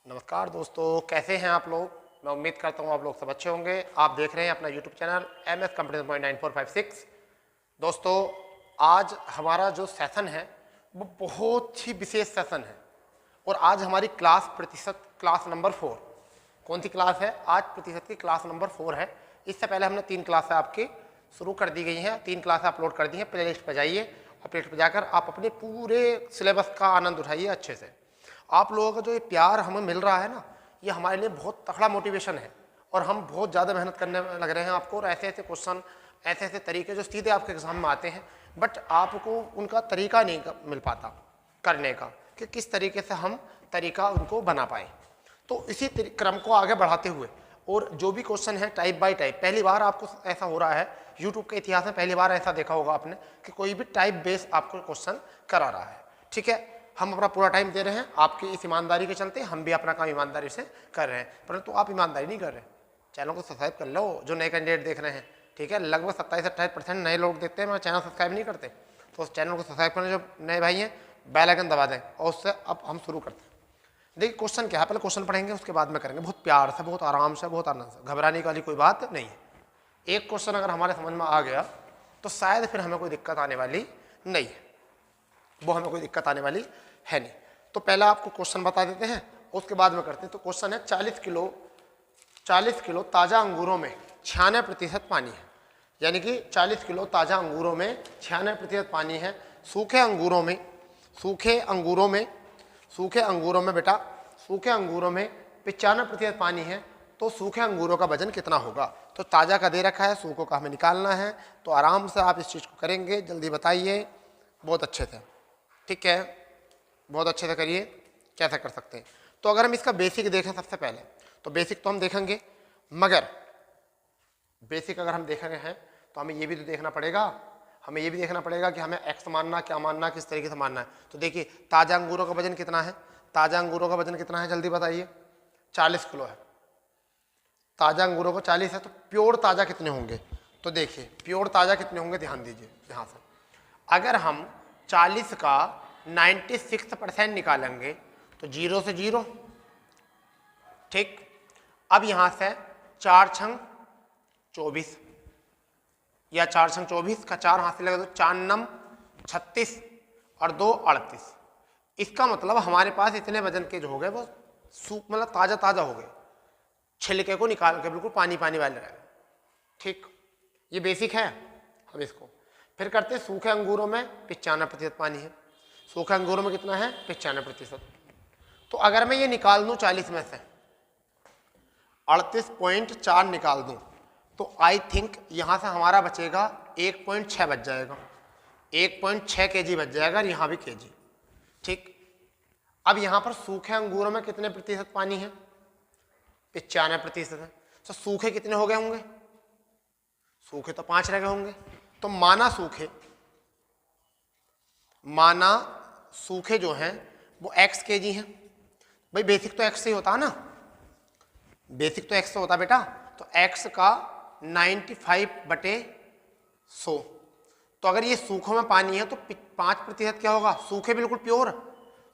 नमस्कार दोस्तों, कैसे हैं आप लोग। मैं उम्मीद करता हूं आप लोग सब अच्छे होंगे। आप देख रहे हैं अपना यूट्यूब चैनल MS कंप्यूटर 9456। दोस्तों, आज हमारा जो सेशन है वो बहुत ही विशेष सेशन है और आज हमारी क्लास नंबर 4। कौन सी क्लास है? आज प्रतिशत की क्लास नंबर 4 है। इससे पहले हमने 3 क्लासें आपकी शुरू कर दी गई हैं, 3 क्लासें अपलोड कर दी हैं। प्ले लिस्ट पर जाइए और प्ले लिस्ट पर जाकर आप अपने पूरे सिलेबस का आनंद उठाइए अच्छे से। आप लोगों का जो ये प्यार हमें मिल रहा है ना, ये हमारे लिए बहुत तगड़ा मोटिवेशन है और हम बहुत ज़्यादा मेहनत करने में लग रहे हैं आपको। और ऐसे ऐसे क्वेश्चन, ऐसे ऐसे तरीके जो सीधे आपके एग्जाम में आते हैं, बट आपको उनका तरीका नहीं मिल पाता करने का कि किस तरीके से हम तरीका उनको बना पाए। तो इसी क्रम को आगे बढ़ाते हुए और जो भी क्वेश्चन है टाइप बाय टाइप, पहली बार आपको ऐसा हो रहा है यूट्यूब के इतिहास में, पहली बार ऐसा देखा होगा आपने कि कोई भी टाइप बेस आपको क्वेश्चन करा रहा है। ठीक है, हम अपना पूरा टाइम दे रहे हैं आपकी इस ईमानदारी के चलते। हम भी अपना काम ईमानदारी से कर रहे हैं, परंतु आप ईमानदारी नहीं कर रहे। चैनल को सब्सक्राइब कर लो जो नए कैंडिडेट देख रहे हैं। ठीक है, लगभग 27-28% नए लोग देखते हैं, मैं चैनल सब्सक्राइब नहीं करते। तो उस चैनल को सब्सक्राइब करने जो नए भाई हैं, बेल आइकन दबा दें और उससे अब हम शुरू करते हैं। देखिए क्वेश्चन क्या है, पहले क्वेश्चन पढ़ेंगे, उसके बाद में करेंगे बहुत प्यार से, बहुत आराम से, बहुत आनंद से। घबराने वाली कोई बात नहीं है। एक क्वेश्चन अगर हमारे समझ में आ गया तो शायद फिर हमें कोई दिक्कत आने वाली नहीं है, वो हमें कोई दिक्कत आने वाली है नहीं। तो पहला आपको क्वेश्चन बता देते हैं, उसके बाद में करते हैं। तो क्वेश्चन है 40 किलो ताज़ा अंगूरों में 96% पानी है। यानी कि 40 किलो ताज़ा अंगूरों में 96% पानी है। सूखे अंगूरों में बेटा, सूखे अंगूरों में 95% पानी है। तो सूखे अंगूरों का वजन कितना होगा? तो ताज़ा का दे रखा है, सूखों का हमें निकालना है। तो आराम से आप इस चीज़ को करेंगे, जल्दी बताइए, बहुत अच्छे से। ठीक है, बहुत अच्छे से करिए, कैसे कर सकते हैं। तो अगर हम इसका बेसिक देखें सबसे पहले, तो बेसिक तो हम देखेंगे, मगर बेसिक अगर हम देख रहे हैं तो हमें ये भी तो देखना पड़ेगा, कि हमें एक्स मानना, क्या मानना, किस तरीके से मानना है। तो देखिए ताज़ा अंगूरों का वजन कितना है? जल्दी बताइए। 40 किलो है। ताज़ा अंगूरों को 40 है, तो प्योर ताज़ा कितने होंगे? तो देखिए प्योर ताज़ा कितने होंगे, ध्यान दीजिए यहाँ से। अगर हम 40 का 96% निकालेंगे तो 0 से 0। ठीक, अब यहाँ से 4 छंग 24 या 4 छंग 24 का 4 हाथ से लगा तो 4 नम 36 और 2 38। इसका मतलब हमारे पास इतने वजन के जो हो गए वो मतलब ताज़ा हो गए, छिलके को निकाल के बिल्कुल पानी वाले रहे। ठीक, ये बेसिक है। हम इसको फिर करते हैं। सूखे अंगूरों में 95% पानी है। सूखे अंगूरों में कितना है? 95%। तो अगर मैं ये निकाल दूं 40 में से 38.4 निकाल दूं तो आई थिंक यहां से हमारा बचेगा 1.6 बच जाएगा, 1.6 kg बच जाएगा, यहां भी kg। ठीक, अब यहां पर सूखे अंगूरों में कितने प्रतिशत पानी है? 95% है। तो सूखे कितने हो गए होंगे? सूखे तो 5 रह गए होंगे। तो माना सूखे जो हैं वो x kg हैं। भाई बेसिक तो x से ही होता है ना, बेसिक तो x से होता है बेटा। तो x का 95/100। तो अगर ये सूखों में पानी है तो 5% क्या होगा? सूखे बिल्कुल प्योर,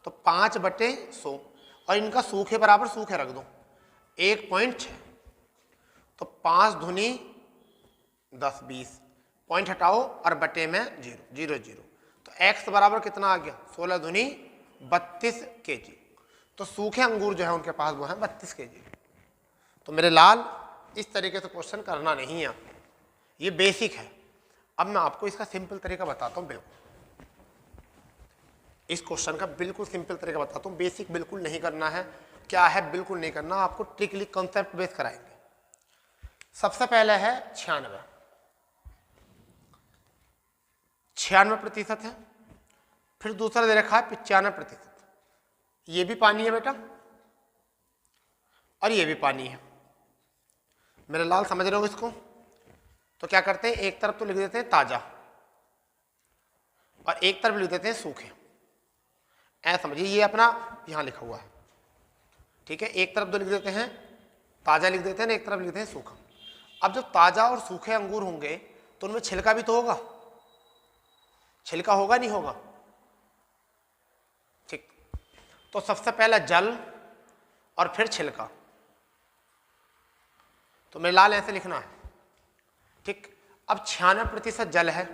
तो 5/100 और इनका सूखे बराबर सूखे रख दो 1.6। तो 5 दूनी 10 20, पॉइंट हटाओ और बटे में 0 0। तो x बराबर कितना आ गया? 16 दूनी 32 kg। तो सूखे अंगूर जो है उनके पास वो है 32 kg। तो मेरे लाल इस तरीके से क्वेश्चन करना नहीं है, ये बेसिक है। अब मैं आपको इसका सिंपल तरीका बताता हूँ। बिल्कुल इस क्वेश्चन का बिल्कुल सिंपल तरीका बताता हूँ। बेसिक बिल्कुल नहीं करना है, क्या है बिल्कुल नहीं करना, आपको ट्रिकली कॉन्सेप्ट बेस कराएंगे। सबसे पहले है 96% है। फिर दूसरा दे रखा है 95%। ये भी पानी है बेटा और ये भी पानी है। मेरे लाल समझ रहे हो इसको? तो क्या करते हैं, एक तरफ तो लिख देते हैं ताजा और एक तरफ लिख देते हैं सूखे। ऐसा समझिए, ये अपना यहां लिखा हुआ है। ठीक है, एक तरफ तो लिख देते हैं ताजा, लिख देते हैं, एक तरफ लिख देते हैं सूखा। अब जब ताजा और सूखे अंगूर होंगे तो उनमें छिलका भी तो होगा, छिलका होगा नहीं होगा? ठीक, तो सबसे पहला जल और फिर छिलका। तो मेरे लाल ऐसे लिखना है, ठीक। अब 96% जल है,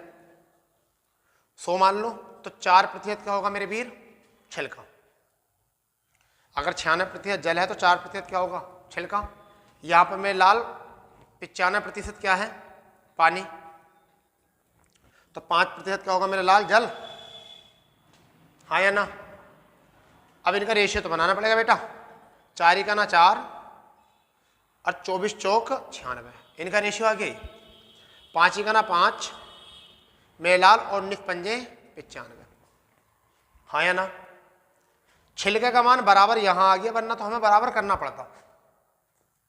100 मान लो, तो 4% क्या होगा मेरे वीर? छिलका। अगर 96% जल है तो 4% क्या होगा? छिलका। यहाँ पर मेरे लाल 95% क्या है? पानी। तो 5% क्या होगा मेरे लाल? जल। हाँ या ना? अब इनका रेशियो तो बनाना पड़ेगा बेटा। 4 का ना 4 और 24 चौक 96, इनका रेशियो आ गया। 5 का ना 5 मेरे लाल और 19 पंजे 95। हाँ या ना? छिलके का मान बराबर यहां आ गया, वरना तो हमें बराबर करना पड़ता।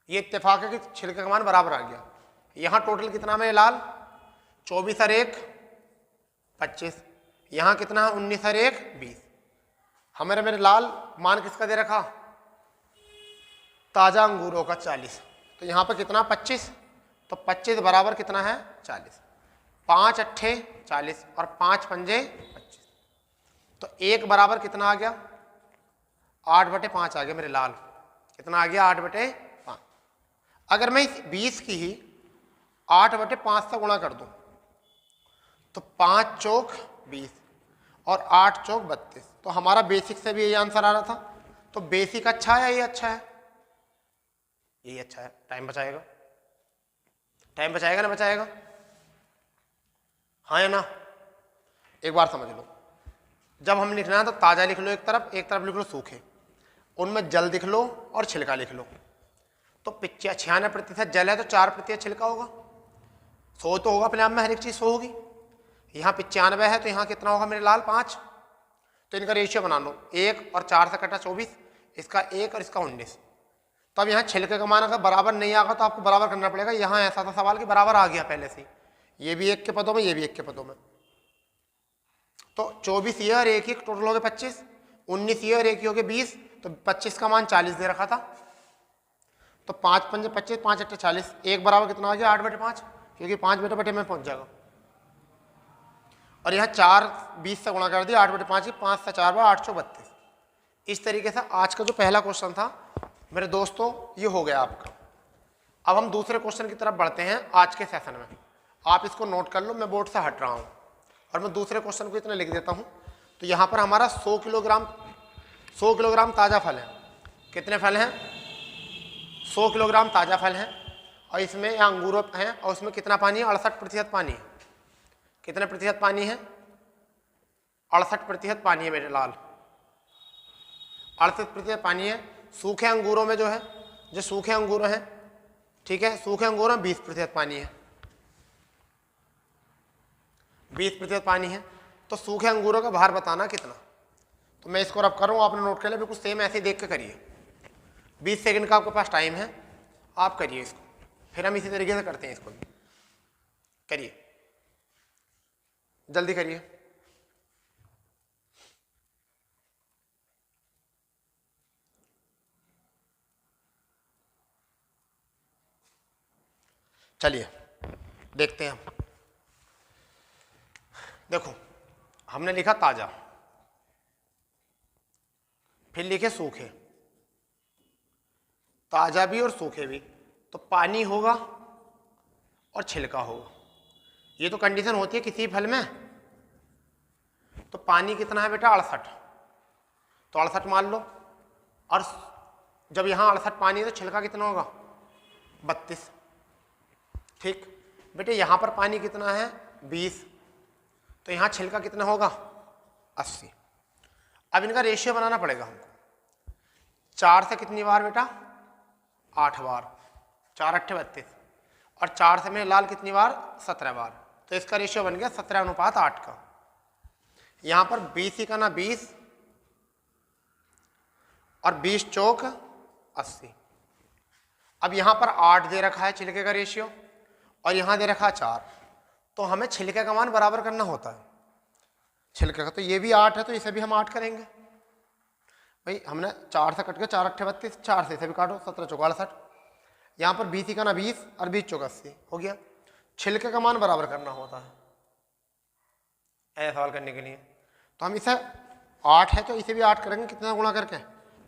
ये इत्तेफाक है कि छिलके का मान बराबर आ गया। यहां टोटल कितना मेरे लाल? 24 और 1 25। यहां कितना है? 19 और 1 20। हमारे मेरे लाल मान किसका दे रखा? ताजा अंगूरों का 40। तो यहां पर कितना? 25। तो 25 बराबर कितना है? 40। 5 अट्ठे 40 और 5 पंजे 25। तो 1 बराबर कितना आ गया? 8/5 आ गया मेरे लाल। कितना आ गया? 8/5। अगर मैं इस 20 की ही 8/5 से गुणा कर दूं तो 5 चौक 20 और 8 चौक 32। तो हमारा बेसिक से भी यही आंसर आ रहा था। तो बेसिक अच्छा है या ये अच्छा है? यही अच्छा है। टाइम बचाएगा, टाइम बचाएगा ना बचाएगा? हाँ या ना? एक बार समझ लो, जब हम लिखना है तो ताजा लिख लो एक तरफ लिख लो सूखे, उनमें जल लिख लो और छिलका लिख लो। तो 96% जल है तो 4% छिलका होगा। 100 तो होगा अपने आप में, हर एक चीज 100 होगी। यहाँ 95 है तो यहाँ कितना होगा मेरे लाल? 5। तो इनका रेशियो बना लो, 1 और 4 से कटा 24, इसका 1 और इसका 19। तब यहाँ छिलके का मान अगर बराबर नहीं आगा तो आपको बराबर करना पड़ेगा। यहाँ ऐसा था सवाल कि बराबर आ गया पहले से, ये भी 1 के पदों में, ये भी 1 के पदों में। तो 24 ये और 1 टोटल हो गए 25, 19 ये और 1 हो गए 20। तो 25 का मान 40 दे रखा था। तो 5 पंजे 25, 5 अट्ठे 40, 1 बराबर कितना आ गया? 8/5, क्योंकि 5/5 में पहुंच जाएगा। और यहाँ 4 20 से गुणा कर दिया, 8/5 की 5 से 4 बार 8 32। इस तरीके से आज का जो पहला क्वेश्चन था मेरे दोस्तों ये हो गया आपका। अब हम दूसरे क्वेश्चन की तरफ बढ़ते हैं आज के सेशन में। आप इसको नोट कर लो, मैं बोर्ड से हट रहा हूँ और मैं दूसरे क्वेश्चन को इतना लिख देता हूँ। तो यहाँ पर हमारा 100 किलोग्राम ताज़ा फल है। कितने फल हैं? 100 किलोग्राम ताज़ा फल हैं और इसमें यहाँ अंगूर हैं और उसमें कितना पानी है? 68% पानी है। कितने प्रतिशत पानी है? 68% पानी है मेरे लाल। 68% पानी है। सूखे अंगूरों में जो है, जो सूखे अंगूर हैं, ठीक है, सूखे अंगूरों में 20% पानी है। 20% पानी है। तो सूखे अंगूरों का भार बताना कितना। तो मैं इसको रब कर रहा हूँ, आपने नोट कर लिया, बिल्कुल सेम ऐसे देख के करिए। 20 सेकंड का आपके पास टाइम है, आप करिए इसको, फिर हम इसी तरीके से करते हैं इसको भी। करिए, जल्दी करिए। चलिए देखते हैं हम। देखो हमने लिखा ताजा, फिर लिखे सूखे, ताजा भी और सूखे भी। तो पानी होगा और छिलका होगा, ये तो कंडीशन होती है किसी फल में। तो पानी कितना है बेटा? 68। तो 68 मान लो, और जब यहाँ 68 पानी है तो छिलका कितना होगा? 32। ठीक बेटे, यहाँ पर पानी कितना है? 20। तो यहाँ छिलका कितना होगा? 80। अब इनका रेशियो बनाना पड़ेगा हमको। 4 से कितनी बार बेटा? 8 बार। 4 अट्ठे 32 और 4 से मेरे लाल कितनी बार? 17 बार। तो इसका रेशियो बन गया 17:8 का। यहाँ पर 20 का ना 20 और 20 चौक 80। अब यहाँ पर 8 दे रखा है छिलके का रेशियो और यहाँ दे रखा 4। तो हमें छिलके का मान बराबर करना होता है छिलके का। तो ये भी 8 है तो इसे भी हम 8 करेंगे भाई। हमने 4 से कट के 4 अट्ठे 32, 4 से इसे भी काटो, 17 चौक 68। यहाँ पर 20 का ना 20 और 20 चौक 80 हो गया। छिलके का मान बराबर करना होता है ऐसा सवाल करने के लिए। तो हम इसे 8 है तो इसे भी 8 करेंगे, कितना गुणा करके?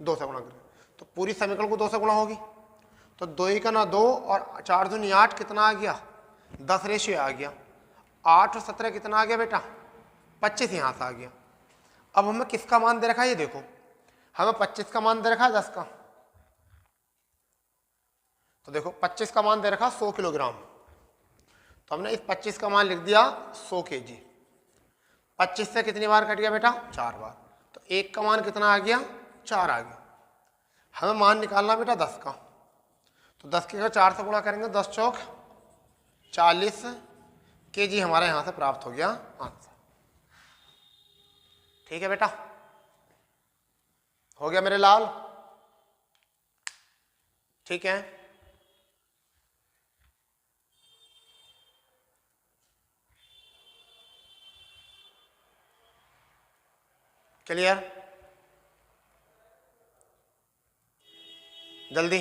2 से गुणा करके। तो तो पूरी समीकरण को 2 से गुणा होगी। तो 2 ही का ना 2 और 4 दूनी 8 कितना आ गया 10 रेशियो आ गया। 8 और 17 कितना आ गया बेटा 25 यहाँ से आ गया। अब हमें किसका मान दे रखा है ये देखो, हमें 25 का मान दे रखा है 10 का। तो देखो 25 का मान दे रखा 100 किलोग्राम, तो हमने इस 25 का मान लिख दिया 100 kg। 25 से कितनी बार कट गया बेटा 4 बार, तो 1 का मान कितना आ गया 4 आ गया। हमें मान निकालना बेटा 10 का, तो 10 के 4 से गुणा करेंगे 10 चौक 40 kg हमारा यहाँ से प्राप्त हो गया आंसर। ठीक है बेटा, हो गया मेरे लाल। ठीक है, क्लियर, जल्दी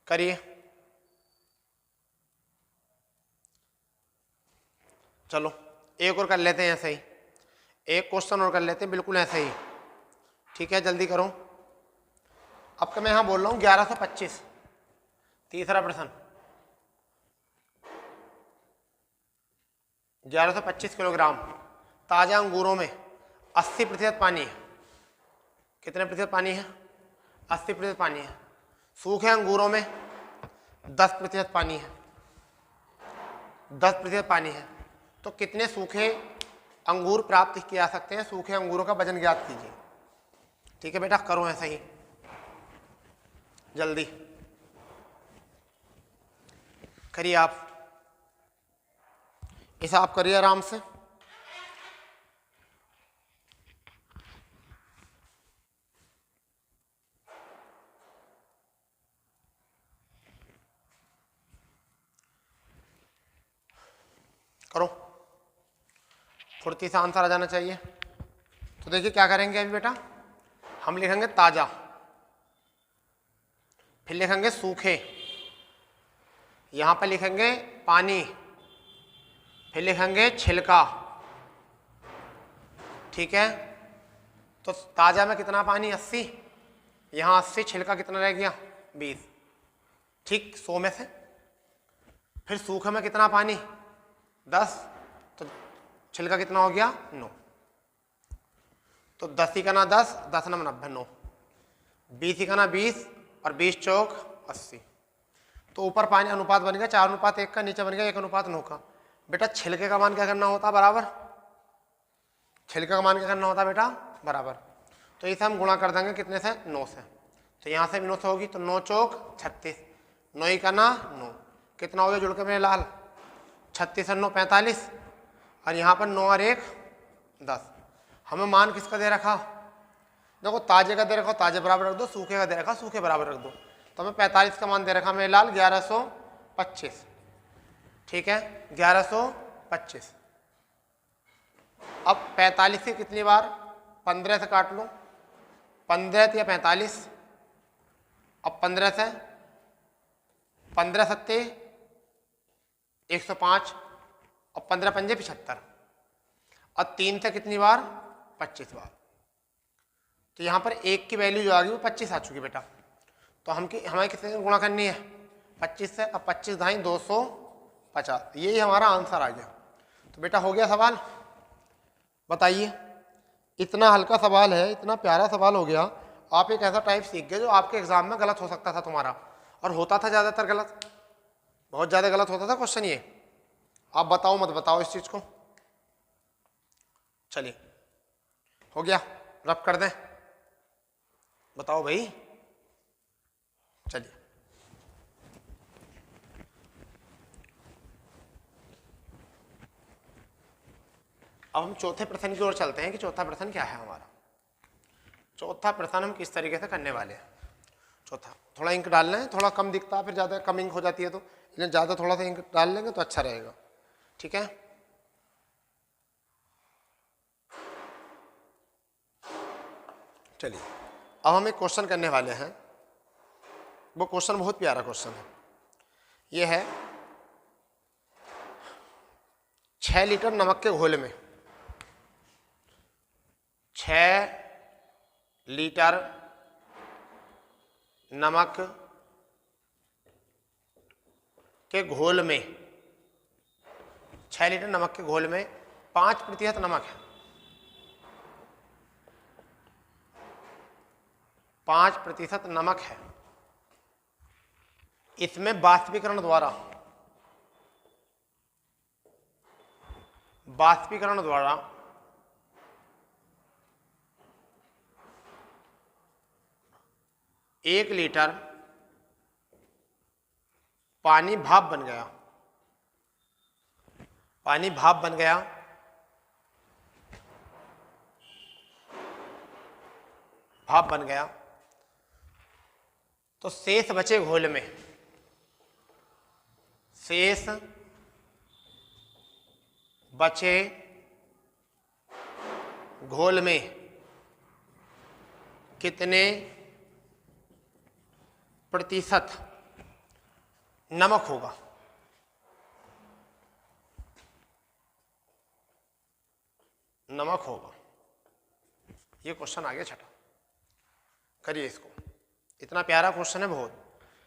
करिए। चलो एक और कर लेते हैं ऐसे ही, एक क्वेश्चन और कर लेते हैं बिल्कुल ऐसे ही। ठीक है, जल्दी करो। अब का मैं यहां बोल रहा हूं 1125। तीसरा प्रश्न 1125 किलोग्राम ताजा अंगूरों में 80% पानी है। कितने प्रतिशत पानी है 80% पानी है। सूखे अंगूरों में 10% पानी है। 10% पानी है, तो कितने सूखे अंगूर प्राप्त किए जा सकते हैं। सूखे अंगूरों का वजन ज्ञात कीजिए। ठीक है बेटा, करो ऐसा ही जल्दी करिए, आप हिसाब करिए आराम से। करो, फुर्ती से आंसर आ जाना चाहिए। तो देखिए क्या करेंगे अभी बेटा, हम लिखेंगे ताजा, फिर लिखेंगे सूखे, यहां पर लिखेंगे पानी, फिर लिखेंगे छिलका। ठीक है, तो ताजा में कितना पानी 80, यहां 80, छिलका कितना रह गया 20। ठीक, 100 में से। फिर सूखे में कितना पानी 10, तो छिलका कितना हो गया 9। तो 10 ही का ना 10, 10 ना 90, 9। 20 ही का ना 20 और 20 चौक 80। तो ऊपर पानी अनुपात बन गया 4:1 का, नीचे बन गया 1:9 का। बेटा छिलके का मान क्या करना होता बराबर, छिलके का मान क्या करना होता बेटा बराबर। तो इसे हम गुणा कर देंगे कितने से 9 से। तो यहाँ से भी 9 से होगी, तो 9 चौक 36, 9 ही का ना 9, कितना हो गया जुड़ के मेरे लाल 36 और 9 45, और यहाँ पर 9 और 1 10। हमें मान किसका दे रखा, देखो ताजे का दे रखा ताजे बराबर रख दो, सूखे का दे रखा सूखे बराबर रख दो। तो हमें 45 का मान दे रखा मेरे लाल 1125। ठीक है, 1125। अब 45 से कितनी बार 15 से काट लो, 15 या 45। अब 15 से 15 सत्ते 105 और 15 पंजे 75, और 3 से कितनी बार 25 बार। तो यहाँ पर 1 की वैल्यू जो आ गई वो 25 आ चुकी बेटा। तो हमें कितने गुणा करनी है 25 से। अब 25 ढाई 250, यही हमारा आंसर आ गया। तो बेटा हो गया सवाल, बताइए। इतना हल्का सवाल है, इतना प्यारा सवाल हो गया। आप एक ऐसा टाइप सीख गए जो आपके एग्जाम में गलत हो सकता था तुम्हारा, और होता था ज़्यादातर गलत, बहुत ज़्यादा गलत होता था क्वेश्चन ये। आप बताओ मत बताओ इस चीज़ को। चलिए हो गया, रब कर दें, बताओ भाई। चलिए अब हम चौथे प्रश्न की ओर चलते हैं कि चौथा प्रश्न क्या है हमारा। चौथा प्रश्न हम किस तरीके से करने वाले हैं। चौथा थोड़ा इंक डाल लें, थोड़ा कम दिखता है फिर ज़्यादा कम इंक हो जाती है, तो इसलिए ज़्यादा थोड़ा सा इंक डाल लेंगे तो अच्छा रहेगा। ठीक है, चलिए अब हम एक क्वेश्चन करने वाले हैं। वो क्वेश्चन बहुत प्यारा क्वेश्चन है। ये है 6 लीटर नमक के घोल में 6 लीटर नमक के घोल में 6 लीटर नमक के घोल में 5% नमक है, 5% नमक है। इसमें बाष्पीकरण द्वारा 1 लीटर पानी भाप बन गया, पानी भाप बन गया। भाप बन गया तो शेष बचे घोल में, शेष बचे घोल में कितने प्रतिशत नमक होगा? नमक होगा। ये क्वेश्चन आ गया छठा। करिए इसको, इतना प्यारा क्वेश्चन है बहुत।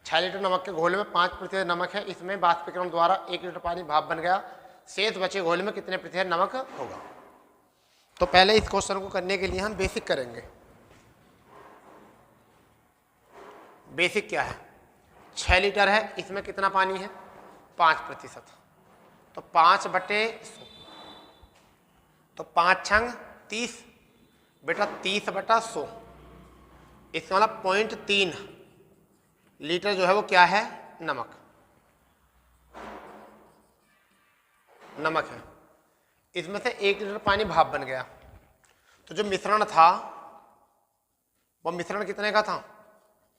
6 लीटर नमक के घोल में 5% नमक है, इसमें बाष्पीकरण द्वारा 1 लीटर पानी भाप बन गया, शेष बचे घोल में कितने प्रतिशत नमक होगा? तो पहले इस क्वेश्चन को करने के लिए हम बेसिक करेंगे। बेसिक क्या है? 6 लीटर है, इसमें कितना पानी है? 5%। तो 5/100, तो 5 छंग 30 बेटा, 30/100, इसका मतलब 0.3 लीटर जो है वो क्या है? नमक। नमक है। इसमें से 1 लीटर पानी भाप बन गया, तो जो मिश्रण था वो मिश्रण कितने का था?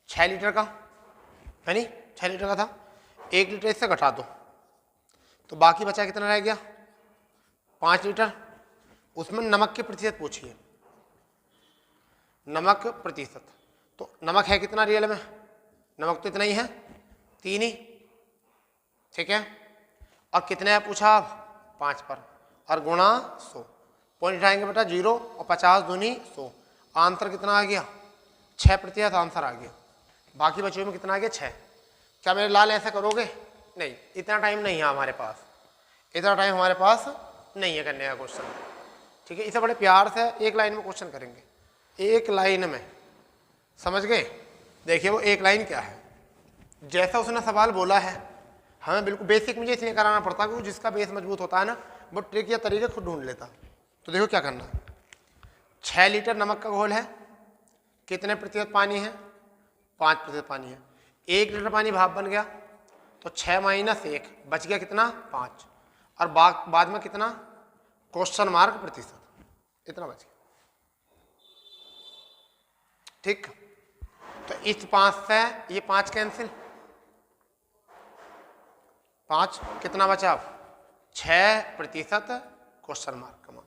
6 लीटर का, है नहीं? 6 लीटर का था। 1 लीटर इससे घटा दो तो बाकी बचा कितना रह गया? 5 लीटर। उसमें नमक के प्रतिशत पूछिए, नमक प्रतिशत। तो नमक है कितना रियल में? नमक तो इतना ही है, 3 ही, ठीक है। और कितने है पूछा आप? 5 पर, और गुणा 100, पॉइंट आएंगे बेटा 0, और 50 दूनी 100, आंसर कितना आ गया? 6% आंसर आ गया। बाकी बच्चों में कितना आ गया? 6। क्या मेरे लाल ऐसा करोगे? नहीं, इतना टाइम नहीं है हमारे पास, इतना टाइम हमारे पास नहीं है करने का क्वेश्चन, ठीक है। इसे बड़े प्यार से एक लाइन में क्वेश्चन करेंगे, एक लाइन में, समझ गए? देखिए वो एक लाइन क्या है, जैसा उसने सवाल बोला है हमें बिल्कुल बेसिक मुझे इसलिए कराना पड़ता है क्योंकि जिसका बेस मजबूत होता है ना वो ट्रिक या तरीके खुद ढूंढ लेता। तो देखो क्या करना है, 6 लीटर नमक का घोल है, कितने प्रतिशत पानी है? 5% पानी है। 1 लीटर पानी भाप बन गया, तो 6 - 1 बच गया कितना? 5, और बाद में कितना? क्वेश्चन मार्क प्रतिशत, इतना बच गया, ठीक। तो इस 5 से ये 5 कैंसिल, 5 कितना बचा? 6% क्वेश्चन मार्क का मान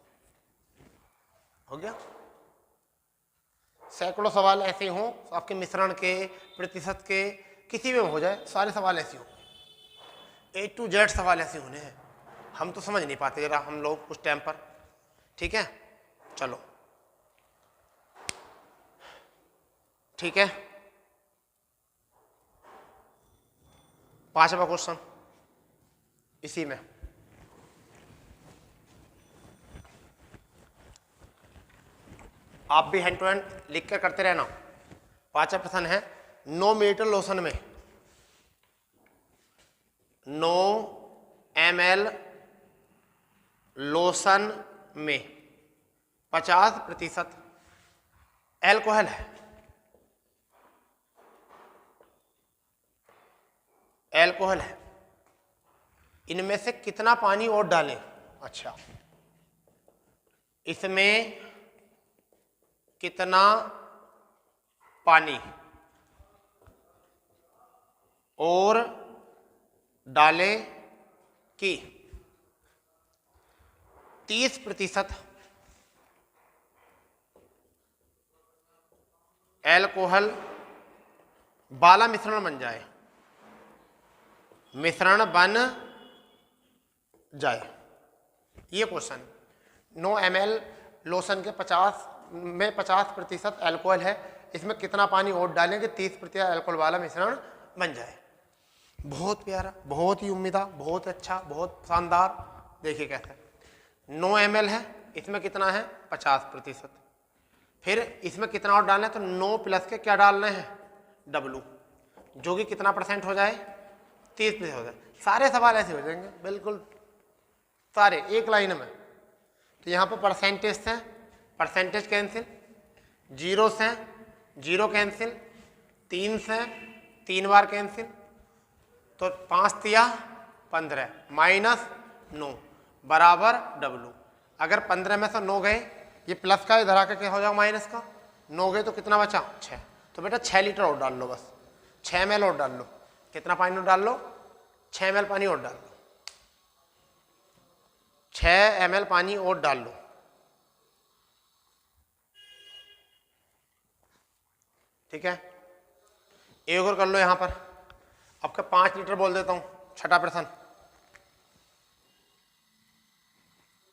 हो गया। सैकड़ों सवाल ऐसे हों आपके मिश्रण के, प्रतिशत के, किसी में हो जाए, सारे सवाल ऐसे हों, A to Z सवाल ऐसे होने हैं, हम तो समझ नहीं पाते जरा हम लोग उस टाइम पर, ठीक है। चलो ठीक है, 5वां क्वेश्चन इसी में, आप भी हैंड टू हैंड लिख कर करते रहना। 5वां प्रश्न है, 9 मिलीलीटर लोशन में 9 ml लोशन में 50% एल्कोहल है। एल्कोहल है, इनमें से कितना पानी और डालें? अच्छा, इसमें कितना पानी और डालें कि 30% एल्कोहल वाला मिश्रण बन जाए, मिश्रण बन जाए। ये क्वेश्चन 9 ml लोशन के 50% एल्कोहल है, इसमें कितना पानी और डालेंगे 30% अल्कोहल वाला मिश्रण बन जाए। बहुत प्यारा, बहुत ही उम्दा, बहुत अच्छा, बहुत शानदार। देखिए कैसे 9 ml है, इसमें कितना है 50%। फिर इसमें कितना और डालना है, तो 9 प्लस के क्या डालना है W, जो कि कितना परसेंट हो जाए 30% हो जाए। सारे सवाल ऐसे हो जाएंगे बिल्कुल सारे एक लाइन में। तो यहाँ पर परसेंटेज से परसेंटेज कैंसिल, 0 से 0 कैंसिल, 3 से 3 बार कैंसिल, तो 5 तिया 15 माइनस 9 बराबर W। अगर 15 में से 9 गए, ये प्लस का इधर आकर क्या हो जाएगा माइनस का, 9 गए तो कितना बचा 6। तो बेटा 6 लीटर और डाल लो, बस 6 ml और डाल लो। कितना पानी और डाल लो 6 ml पानी और डाल लो, 6 ml पानी और डाल लो। ठीक है, एक और कर लो यहां पर। आपका 5 लीटर बोल देता हूं, छठा प्रश्न।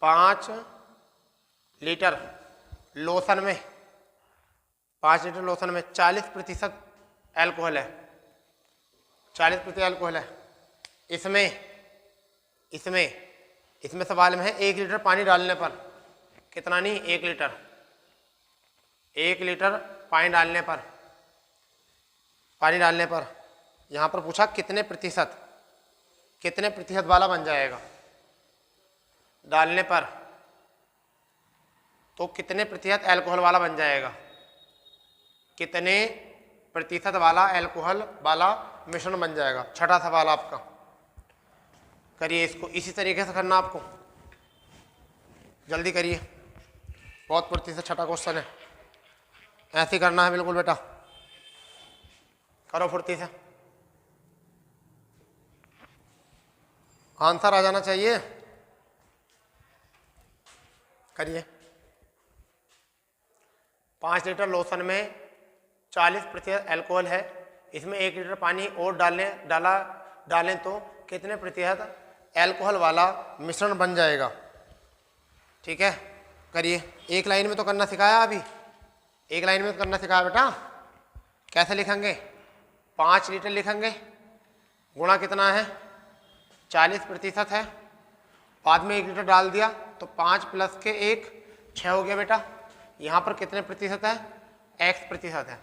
5 लीटर लोशन में 5 लीटर लोशन में 40% एल्कोहल है, 40% एल्कोहल है। इसमें सवाल में है 1 लीटर पानी डालने पर कितना, नहीं 1 लीटर पानी डालने पर यहां पर पूछा कितने प्रतिशत वाला बन जाएगा डालने पर, तो कितने प्रतिशत अल्कोहल वाला बन जाएगा, कितने प्रतिशत वाला अल्कोहल वाला मिश्रण बन जाएगा। छठा सवाल आपका, करिए इसको इसी तरीके से करना आपको, जल्दी करिए, बहुत फुर्ती से छठा क्वेश्चन है, ऐसे ही करना है बिल्कुल बेटा, करो फुर्ती से, आंसर आ जाना चाहिए। करिए 5 लीटर लोशन में 40% अल्कोहल है, इसमें 1 लीटर पानी और डालें तो कितने प्रतिशत अल्कोहल वाला मिश्रण बन जाएगा। ठीक है, करिए। एक लाइन में तो करना सिखाया, अभी एक लाइन में तो करना सिखाया बेटा। कैसे लिखेंगे, 5 लीटर लिखेंगे, गुणा कितना है 40% है, बाद में 1 लीटर डाल दिया तो 5 प्लस के 1 6 हो गया बेटा। यहाँ पर कितने प्रतिशत है, x% है।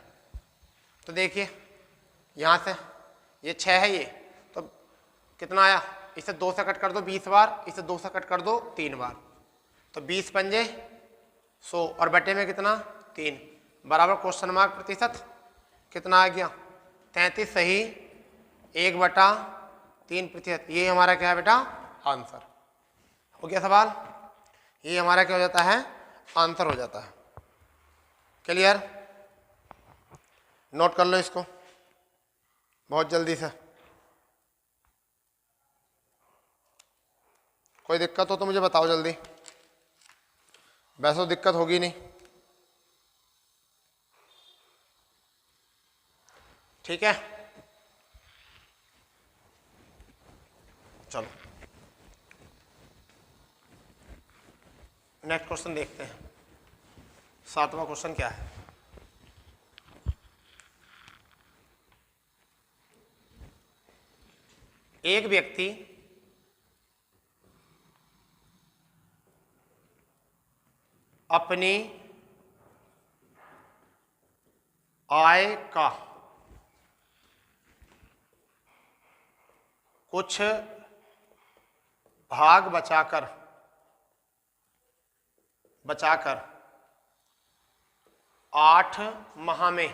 तो देखिए यहाँ से ये 6 है, ये तो कितना आया, इसे 2 से कट कर दो 20 बार, इसे 2 से कट कर दो 3 बार, तो 20 पंजे 100 और बटे में कितना 3 बराबर क्वेश्चन मार्क प्रतिशत कितना आ गया 33 सही 1/3%। ये हमारा क्या है बेटा आंसर हो गया सवाल, ये हमारा क्या हो जाता है आंसर हो जाता है। क्लियर, नोट कर लो इसको बहुत जल्दी से, कोई दिक्कत हो तो मुझे बताओ जल्दी, वैसे तो दिक्कत होगी नहीं। ठीक है, चलो नेक्स्ट क्वेश्चन देखते हैं। 7वां क्वेश्चन क्या है, एक व्यक्ति अपनी आय का कुछ भाग बचाकर 8 माह में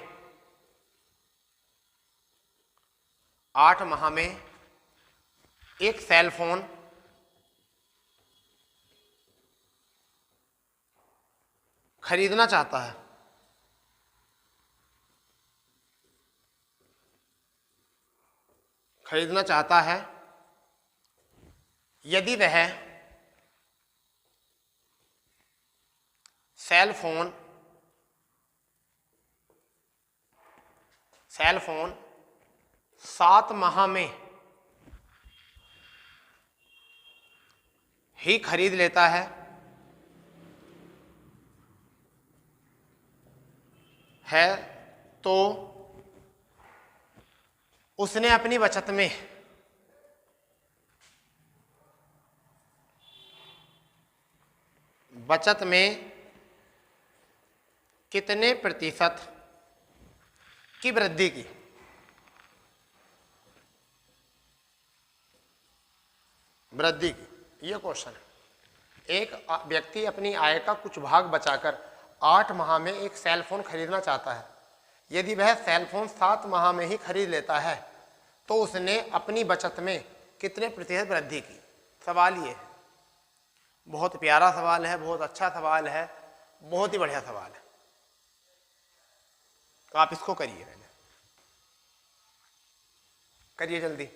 एक सेल फोन खरीदना चाहता है। यदि वह सेल फोन 7 माह में ही खरीद लेता है तो उसने अपनी बचत में कितने प्रतिशत की वृद्धि की। ये क्वेश्चन है। एक व्यक्ति अपनी आय का कुछ भाग बचाकर 8 माह में एक सेल फोन खरीदना चाहता है। यदि वह सेल फोन 7 माह में ही खरीद लेता है तो उसने अपनी बचत में कितने प्रतिशत वृद्धि की। सवाल ये है, बहुत प्यारा सवाल है, बहुत अच्छा सवाल है, बहुत ही बढ़िया सवाल है। तो आप इसको करिए, पहले करिए जल्दी।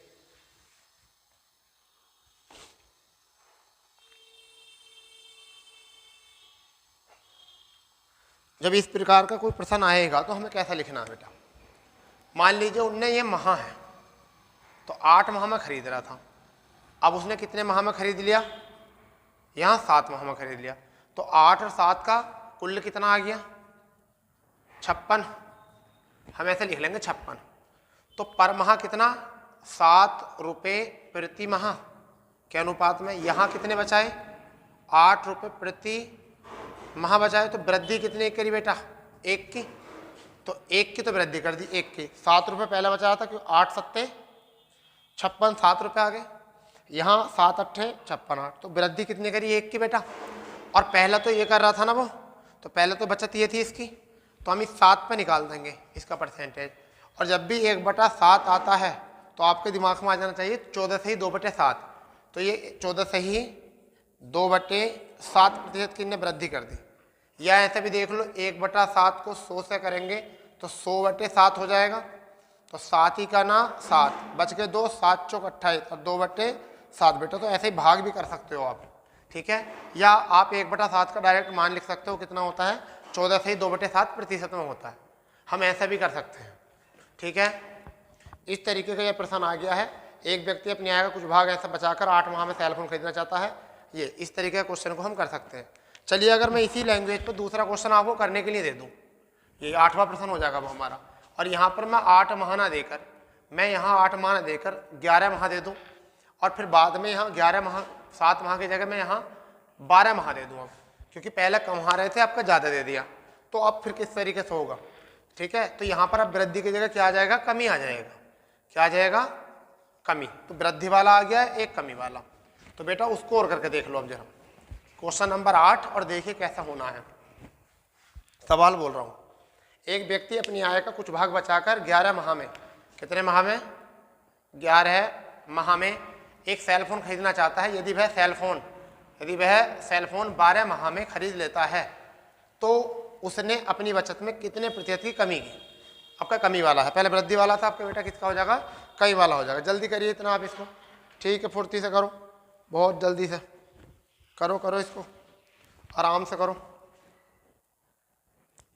जब इस प्रकार का कोई प्रश्न आएगा तो हमें कैसा लिखना है बेटा। मान लीजिए उनने ये माह है तो 8 माह में खरीद रहा था, अब उसने कितने माह में खरीद लिया, यहाँ 7 माह में खरीद लिया। तो 8 और 7 का कुल कितना आ गया, 56। हम ऐसे लिख लेंगे 56। तो पर माह कितना, 7 रुपये प्रति माह के अनुपात में यहाँ कितने बचाए, 8 रुपये प्रति माह बचाए। तो वृद्धि कितने करी बेटा, 1 की। तो 1 की तो वृद्धि कर दी, 1 की। 7 रुपये पहले बचा रहा था क्यों, 8 सत्ते 56, 7 रुपये आ गए। यहाँ 7 अट्ठे 56, 8, तो वृद्धि कितनी करी, 1 की बेटा। और पहला तो ये कर रहा था ना वो, तो पहले तो बचत ये थी इसकी, तो हम इस 7 पे निकाल देंगे इसका परसेंटेज। और जब भी 1/7 आता है तो आपके दिमाग में आ जाना चाहिए 14 से ही 2/7। तो ये 14 से ही 2/7% की ने वृद्धि कर दी। या ऐसे भी देख लो, 1/7 को 100 से करेंगे तो 100/7 हो जाएगा। तो 7 ही का ना 7 बच गए 2, 7 चौक 28 और 2/7 बेटा। तो ऐसे ही भाग भी कर सकते हो आप, ठीक है। या आप 1/7 का डायरेक्ट मान लिख सकते हो, कितना होता है, 14 से ही 2/7% में होता है। हम ऐसा भी कर सकते हैं, ठीक है। इस तरीके का यह प्रश्न आ गया है। एक व्यक्ति अपनी आय का कुछ भाग ऐसा बचाकर 8 माह में सेल फोन खरीदना चाहता है। ये इस तरीके के क्वेश्चन को हम कर सकते हैं। चलिए, अगर मैं इसी लैंग्वेज पर दूसरा क्वेश्चन आपको करने के लिए दे दूं, ये 8वां प्रश्न हो जाएगा वो हमारा। और यहाँ पर मैं 8 माह ना देकर, मैं यहाँ 8 माह ना देकर 11 माह दे दूँ, और फिर बाद में यहाँ 11 माह 7 माह की जगह मैं यहाँ 12 माह दे दूँ। अब क्योंकि पहले कमा रहे थे, आपका ज़्यादा दे दिया, तो अब फिर किस तरीके से होगा, ठीक है। तो यहाँ पर अब वृद्धि की जगह क्या आ जाएगा, कमी आ जाएगा। क्या आ जाएगा, कमी। तो वृद्धि वाला आ गया है, एक कमी वाला। तो बेटा उसको और करके देख लो अब जरा, क्वेश्चन नंबर 8, और देखिए कैसा होना है। सवाल बोल रहा हूँ, एक व्यक्ति अपनी आय का कुछ भाग बचाकर 11 माह में, कितने माह में, 11 माह में एक सेल फोन खरीदना चाहता है। यदि वह सेल फोन 12 माह में खरीद लेता है तो उसने अपनी बचत में कितने प्रतिशत की कमी की। आपका कमी वाला है, पहले वृद्धि वाला था, आपका बेटा किसका हो जाएगा, कई वाला हो जाएगा। जल्दी करिए इतना आप इसको, ठीक है, फुर्ती से करो, बहुत जल्दी से करो इसको, आराम से करो,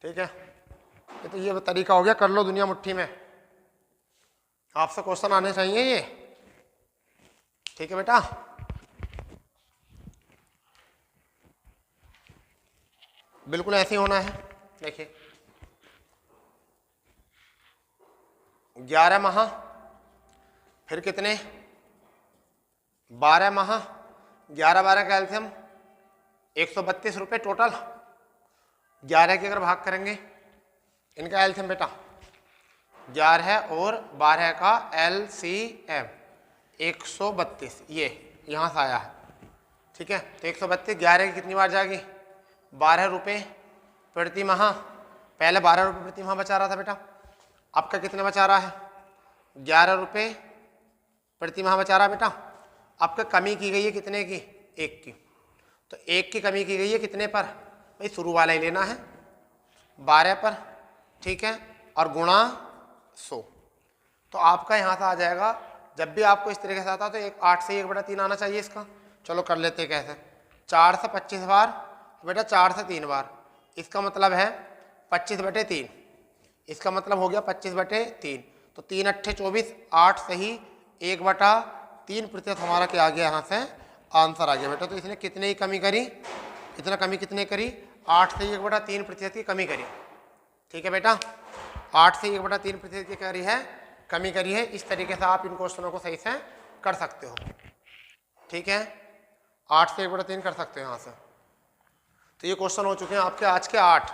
ठीक है। ये तो ये तरीका हो गया, कर लो दुनिया मुट्ठी में। आपसे क्वेश्चन आने चाहिए ये, ठीक है बेटा। बिल्कुल ऐसे ही होना है। देखिए 11 माह, फिर कितने, 12 माह, 11-12 का एल्सियम 132 रुपये टोटल। 11 के अगर भाग करेंगे इनका एल्सियम बेटा, 11 और 12 का एलसीएम 132, ये यहाँ से आया है, ठीक है। तो 132 11 की कितनी बार जाएगी, 12 रुपये प्रति माह। पहले 12 रुपये प्रति माह बचा रहा था बेटा, आपका कितने बचा रहा है, 11 रुपये प्रति माह बचा रहा है बेटा। आपका कमी की गई है कितने की, 1 की। तो 1 की कमी की गई है कितने पर, भाई शुरू वाला ही लेना है, 12 पर, ठीक है, और गुणा 100। तो आपका यहाँ से आ जाएगा, जब भी आपको इस तरीके से आता है तो 8 से 1/3 आना चाहिए इसका। चलो कर लेते हैं कैसे, 4 से 25 बार बेटा, 4 से 3 बार, इसका मतलब है 25/3, इसका मतलब हो गया 25/3। तो 3 अट्ठे 24, 8 से ही 1/3% हमारा क्या आ गया, यहाँ से आंसर आ गया बेटा। तो इसने कितने ही कमी करी, इतना कमी कितने करी, 8 से 1/3% की कमी करी, ठीक है बेटा। 8 से 1/3% की करी है, कमी करी है। इस तरीके से आप इन क्वेश्चनों को सही से कर सकते हो। ठीक है, 8 से 1/3 कर सकते हो यहाँ से। तो ये क्वेश्चन हो चुके हैं आपके आज के 8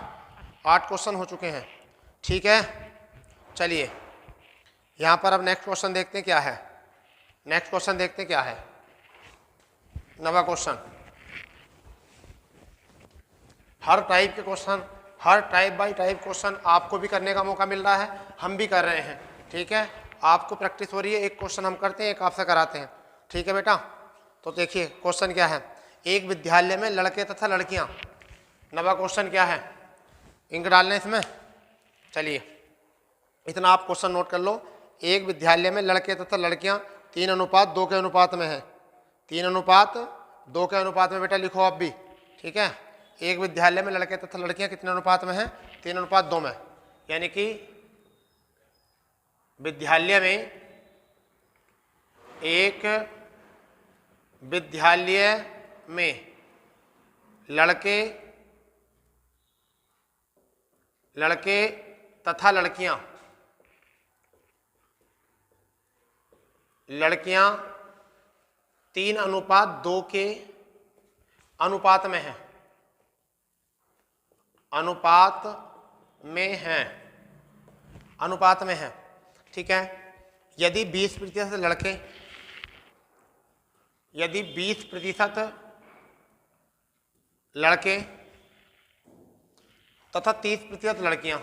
क्वेश्चन हो चुके हैं। ठीक है, चलिए यहाँ पर अब नेक्स्ट क्वेश्चन देखते हैं क्या है। नेक्स्ट क्वेश्चन देखते हैं क्या है। नवा क्वेश्चन, हर टाइप के क्वेश्चन, हर टाइप बाय टाइप क्वेश्चन आपको भी करने का मौका मिल रहा है, हम भी कर रहे हैं। ठीक है, आपको प्रैक्टिस हो रही है, एक क्वेश्चन हम करते हैं, एक आपसे कराते हैं। ठीक है बेटा, तो देखिए क्वेश्चन क्या है। एक विद्यालय में लड़के तथा लड़कियां, नवा क्वेश्चन क्या है, इंक डालने इसमें। चलिए इतना आप क्वेश्चन नोट कर लो। एक विद्यालय में लड़के तथा लड़कियां 3:2 के अनुपात में है। 3:2 के अनुपात में बेटा लिखो आप भी। ठीक है, एक विद्यालय में लड़के तथा लड़कियां कितने अनुपात में हैं, 3:2 में। यानी कि विद्यालय में, एक विद्यालय में लड़के तथा लड़कियां 3:2 के अनुपात में है, अनुपात में है। ठीक है, यदि 20% लड़के, यदि 20% लड़के तथा 30% लड़कियां,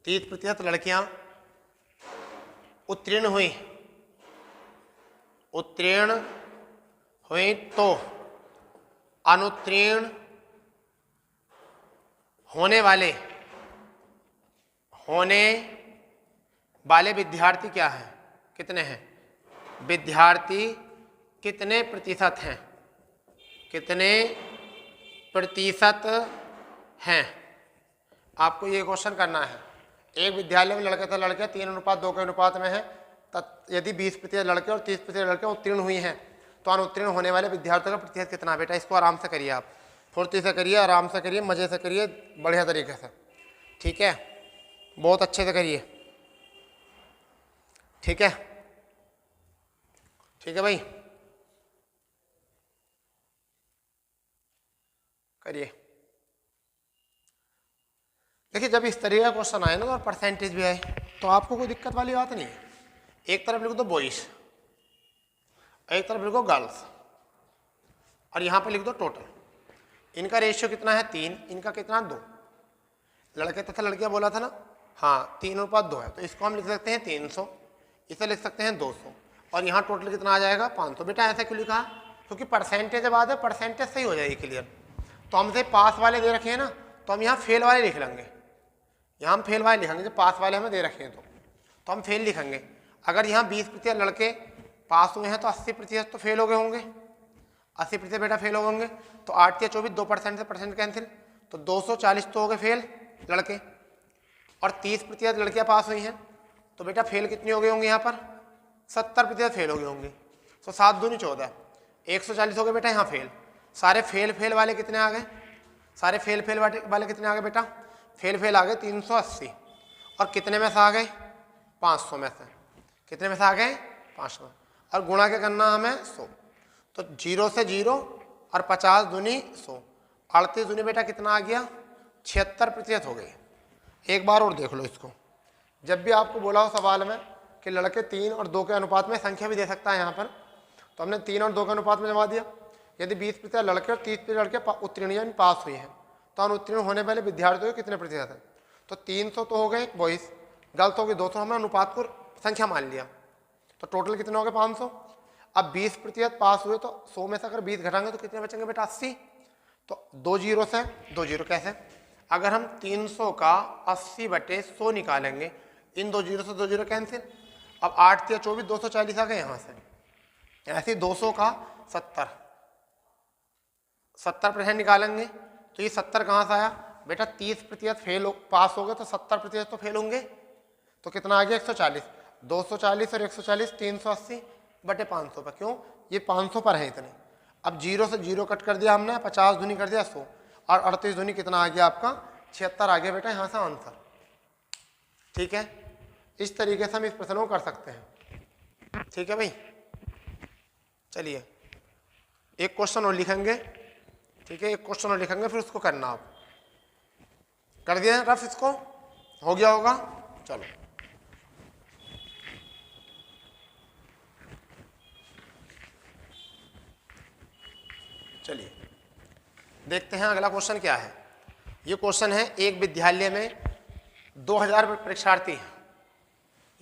30% लड़कियां उत्तीर्ण हुई तो अनुत्तीर्ण होने वाले विद्यार्थी क्या हैं, कितने हैं, विद्यार्थी कितने प्रतिशत हैं, कितने प्रतिशत हैं। आपको ये क्वेश्चन करना है। एक विद्यालय में लड़के तथा लड़कियां 3:2 के अनुपात में है। यदि 20% लड़के और 30% लड़कियां उत्तीर्ण हुई हैं तो अनुत्तीर्ण होने वाले विद्यार्थियों का प्रतिशत कितना। बेटा इसको आराम से करिए, आप फुर्ती से करिए, आराम से करिए, मजे से करिए, बढ़िया तरीके से। ठीक है, बहुत अच्छे से करिए। ठीक है, ठीक है भाई, करिए। देखिए जब इस तरीके का क्वेश्चन आए ना और परसेंटेज भी आए तो आपको कोई दिक्कत वाली बात नहीं है। एक तरफ लिख दो बॉयज, एक तरफ लिखो गर्ल्स, और यहाँ पर लिख दो टोटल। इनका रेशियो कितना है 3, इनका कितना 2। लड़के तथा लड़कियां बोला था ना, हाँ 3:2 है, तो इसको हम लिख सकते हैं 300, इसे लिख सकते हैं 200, और यहाँ टोटल कितना आ जाएगा 500। बेटा ऐसा क्यों लिखा, क्योंकि परसेंटेज बाद है, परसेंटेज सही हो जाएगी क्लियर। तो हमसे पास वाले दे रखे हैं ना, तो हम यहाँ फेल वाले लिख लेंगे, यहाँ हम फेल वाले लिखेंगे। जब पास वाले हमें दे रखे हैं तो हम फेल लिखेंगे। अगर यहाँ 20% लड़के पास हुए हैं तो 80% तो फेल हो गए होंगे, 80% बेटा फेल हो होंगे। तो 8 या 24, 2% से परसेंट कैंसिल, तो 240 तो हो गए फेल लड़के, और 30% लड़कियाँ पास हुई हैं, तो बेटा फेल कितनी हो गई होंगी यहाँ पर, 70% फेल हो गए होंगे। तो 7 दूनी 14, 140 हो गए बेटा यहाँ फेल। सारे फेल वाले कितने आ गए, सारे फेल वाले कितने आ गए बेटा, फेल आ गए 380, और कितने में से आ गए 500 में से, कितने में से आ गए 500, और गुणा क्या करना हमें 100। तो 0 से 0 और 50 दूनी 100, 38 दूनी बेटा कितना आ गया 76% हो गए। एक बार और देख लो इसको, जब भी आपको बोला हो सवाल में कि लड़के 3 और 2 के अनुपात में, संख्या भी दे सकता है यहाँ पर, तो हमने 3 और 2 के अनुपात में जमा दिया। यदि 20% लड़के और 30% लड़के उत्तीर्ण यानी पास हुई हैं तो अनुत्तीर्ण होने वाले विद्यार्थियों के कितने प्रतिशत है। तो 300 तो हो गए बॉयज, गर्ल्स हो गए 200, हमने अनुपात को संख्या मान लिया, तो टोटल कितने हो गए 500। अब 20% पास हुए तो 100 में से अगर 20 घटाएंगे तो कितने बचेंगे बेटा 80। तो 2 जीरो से 2 जीरो कैसे, अगर हम 300 का 80/100 निकालेंगे, इन 2 जीरो से 2 जीरो कैंसिल। अब 8 या 24, 240 आ गए यहाँ से, ऐसे 200 का 70% निकालेंगे, तो ये 70 कहाँ से आया बेटा, 30% फेल पास हो गए तो 70% तो फेल होंगे, तो कितना आ गया 140। 240 और 140 380/500 पर, क्यों ये 500 पर है इतने। अब 0 से 0 कट कर दिया हमने, 50 दूनी कर दिया 100, और 38 दूनी कितना आ गया आपका 76 आ गया बेटा यहाँ से आंसर। ठीक है, इस तरीके से हम इस प्रश्न को कर सकते हैं। ठीक है भाई, चलिए एक क्वेश्चन और लिखेंगे। ठीक है, एक क्वेश्चन और लिखेंगे, फिर उसको करना। आप कर दिया रफ, इसको हो गया होगा। चलो चलिए देखते हैं अगला क्वेश्चन क्या है। ये क्वेश्चन है, एक विद्यालय में 2000 परीक्षार्थी हैं,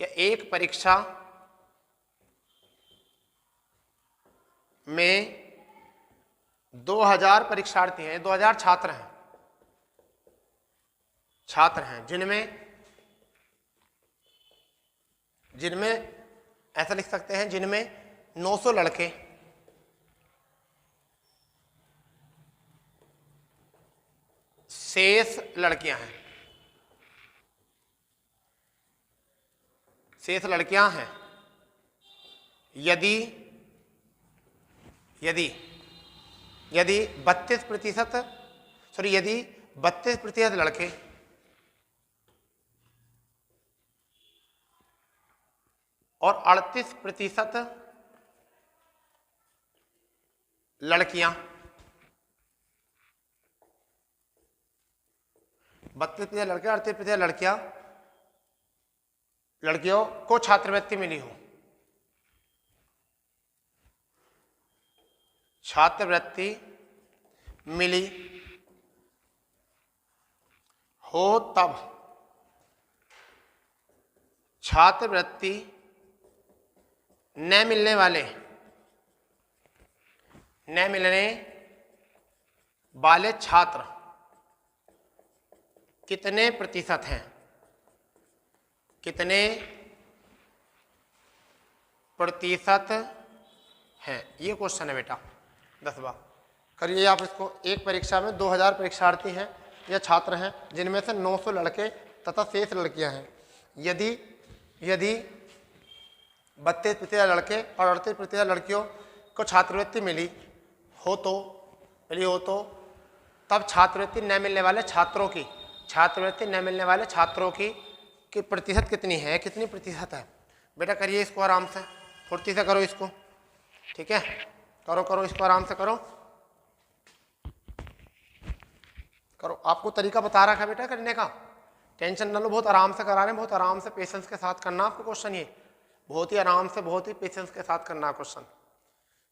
या एक परीक्षा में 2000 परीक्षार्थी हैं, 2000 छात्र हैं, जिनमें ऐसा लिख सकते हैं, जिनमें 900 लड़के शेष लड़कियां हैं, यदि 32% लड़के और 38% लड़कियां, 32% लड़के 38% लड़कियों को छात्रवृत्ति मिली हो, तब छात्रवृत्ति न मिलने वाले छात्र कितने प्रतिशत हैं, ये क्वेश्चन है बेटा 10वां। करिए आप इसको। एक परीक्षा में 2000 परीक्षार्थी हैं या छात्र हैं, जिनमें से 900 लड़के तथा शेष लड़कियां हैं। यदि 32% लड़के और 38% लड़कियों को छात्रवृत्ति मिली हो तो तब छात्रवृत्ति न मिलने वाले छात्रों की प्रतिशत कितनी है, कितनी प्रतिशत है। बेटा करिए इसको आराम से, फुर्ती से करो इसको। ठीक है, करो इसको आराम से करो। आपको तरीका बता रखा है बेटा करने का, टेंशन न लो, बहुत आराम से करा रहे हैं, बहुत आराम से पेशेंस के साथ करना आपको क्वेश्चन। ये बहुत ही आराम से, बहुत ही पेशेंस के साथ करना क्वेश्चन।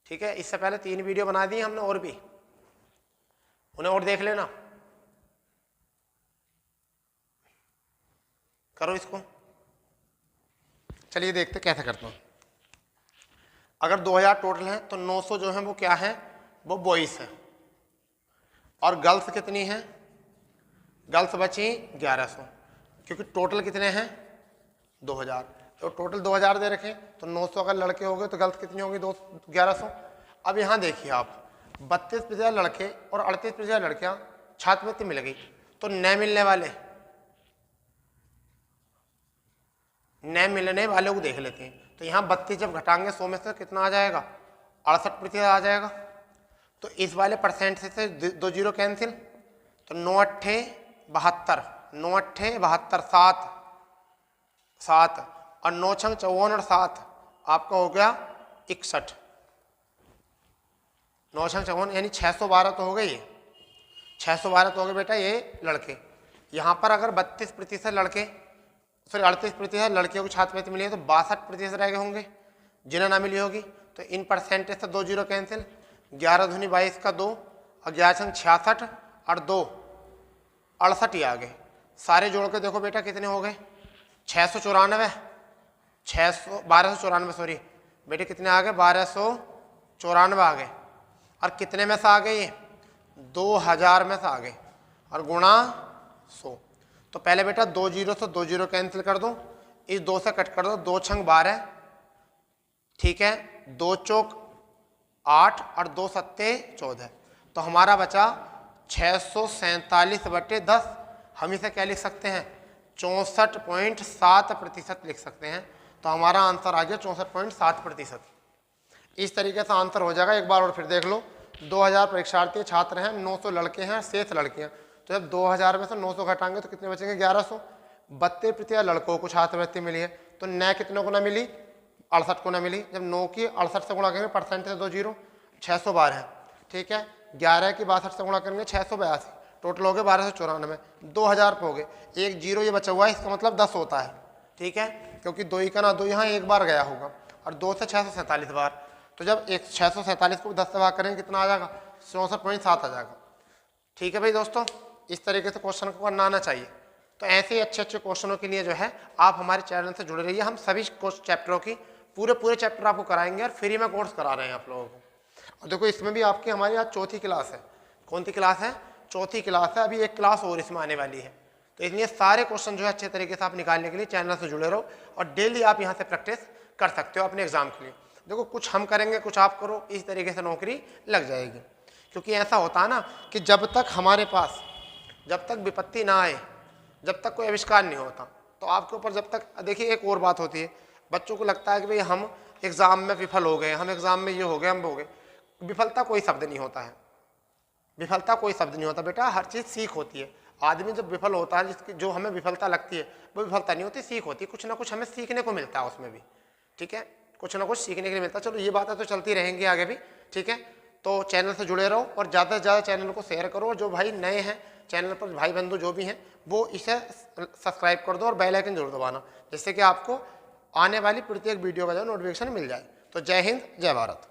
ठीक है, इससे पहले 3 वीडियो बना दी हमने, और भी उन्हें और देख लेना। करो इसको। चलिए देखते कैसे करता हूँ। अगर 2000 टोटल है तो 900 जो है वो क्या है, वो बॉयज है, और गर्ल्स कितनी है, गर्ल्स बची 1100, क्योंकि टोटल कितने हैं 2000। तो टोटल 2000 दे रखे, तो 900 अगर लड़के हो गए तो गर्ल्स कितनी होंगी 1100। अब यहाँ देखिए आप, 32% लड़के और 38% लड़कियाँ छात्रवृत्ति मिल गई, तो न मिलने वालों को देख लेते हैं। तो यहाँ 32 जब घटाएंगे 100 में से कितना आ जाएगा, 68% आ जाएगा। तो इस वाले परसेंट से 2 जीरो कैंसिल, तो 9 अट्ठे 72, 7 और 9 छंग 54 और 7 आपका हो गया 61, 9 छंग 54 यानी 612 तो हो गए। ये 612 तो हो गए बेटा ये लड़के। यहाँ पर अगर 32% लड़के, सॉरी 38% लड़कियों को छात्रवृत्ति मिली है, तो 62% रह गए होंगे जिन्हें ना मिली होगी। तो इन परसेंटेज से 2 जीरो कैंसिल, 11 दूनी 22 का 2, 11 छंग 66 और 2 68 ही आ गए। सारे जोड़ के देखो बेटा कितने हो गए, 1294 सॉरी बेटे, कितने आ गए 1294 आ गए। और कितने में से आ गए ये, 2000 में से आ गए, और गुणा 100। तो पहले बेटा 2 जीरो से 2 जीरो कैंसिल कर दो, इस 2 से कट कर दो, 2 छंग 12, ठीक है, 2 चौक 8 और 2 सत्ते 14। तो हमारा बचा 647/10। हम इसे क्या लिख सकते हैं, 64.7% लिख सकते हैं। तो हमारा आंसर आ गया 64.7%। इस तरीके से आंसर हो जाएगा। एक बार और फिर देख लो, 2000 परीक्षार्थी छात्र हैं, 900 लड़के हैं, शेष लड़कियां। तो जब 2000 में से 900 घटाएंगे तो कितने बचेंगे? 1100। 32% लड़कों को छात्रवृत्ति मिली है, तो न कितनों को ना मिली? 68 को ना मिली। जब 9 की 68 से गुणा करेंगे, परसेंटेज 2 जीरो, 612 है, ठीक है। 11 की 62 से गुणा करेंगे 682, टोटल हो गए 1294, 2000 पे हो गए। एक जीरो ये बचा हुआ है, इसका मतलब 10 होता है, ठीक है, क्योंकि 2 का ना 2 यहाँ एक बार गया होगा, और 2 से 647 बार। तो जब 647 को 10 से भाग करेंगे कितना आ जाएगा? 64.7 आ जाएगा, ठीक है भाई दोस्तों। इस तरीके से क्वेश्चन को करना आना चाहिए। तो ऐसे ही अच्छे अच्छे क्वेश्चनों के लिए जो है आप हमारे चैनल से जुड़े रहिए। हम सभी चैप्टरों की पूरे चैप्टर आपको कराएंगे और फ्री में कोर्स करा रहे हैं आप लोगों को। और देखो इसमें भी आपकी हमारी आज चौथी क्लास है। कौन सी क्लास है? चौथी क्लास है। अभी एक क्लास और इसमें आने वाली है। तो इसलिए सारे क्वेश्चन जो है अच्छे तरीके से आप निकालने के लिए चैनल से जुड़े रहो और डेली आप यहाँ से प्रैक्टिस कर सकते हो अपने एग्जाम के लिए। देखो कुछ हम करेंगे, कुछ आप करो, इस तरीके से नौकरी लग जाएगी। क्योंकि ऐसा होता है ना कि जब तक हमारे पास, जब तक विपत्ति ना आए, जब तक कोई आविष्कार नहीं होता, तो आपके ऊपर जब तक, देखिए एक और बात होती है, बच्चों को लगता है कि भाई हम एग्जाम में विफल हो गए, हम एग्जाम में ये हो गए, हम हो गए। विफलता कोई शब्द नहीं होता है, विफलता कोई शब्द नहीं होता बेटा। हर चीज़ सीख होती है। आदमी जब विफल होता है, जिसकी जो हमें विफलता लगती है, वो विफलता नहीं होती, सीख होती है। कुछ ना कुछ हमें सीखने को मिलता है उसमें भी, ठीक है, कुछ ना कुछ सीखने के लिए मिलता है। चलो ये बातें तो चलती रहेंगी आगे भी, ठीक है। तो चैनल से जुड़े रहो और ज़्यादा से ज़्यादा चैनल को शेयर करो। और जो भाई नए हैं चैनल पर, भाई बंधु जो भी हैं, वो इसे सब्सक्राइब कर दो और बेल आइकन जरूर दबाना, जिससे कि आपको आने वाली प्रत्येक वीडियो का जो नोटिफिकेशन मिल जाए। तो जय हिंद, जय भारत।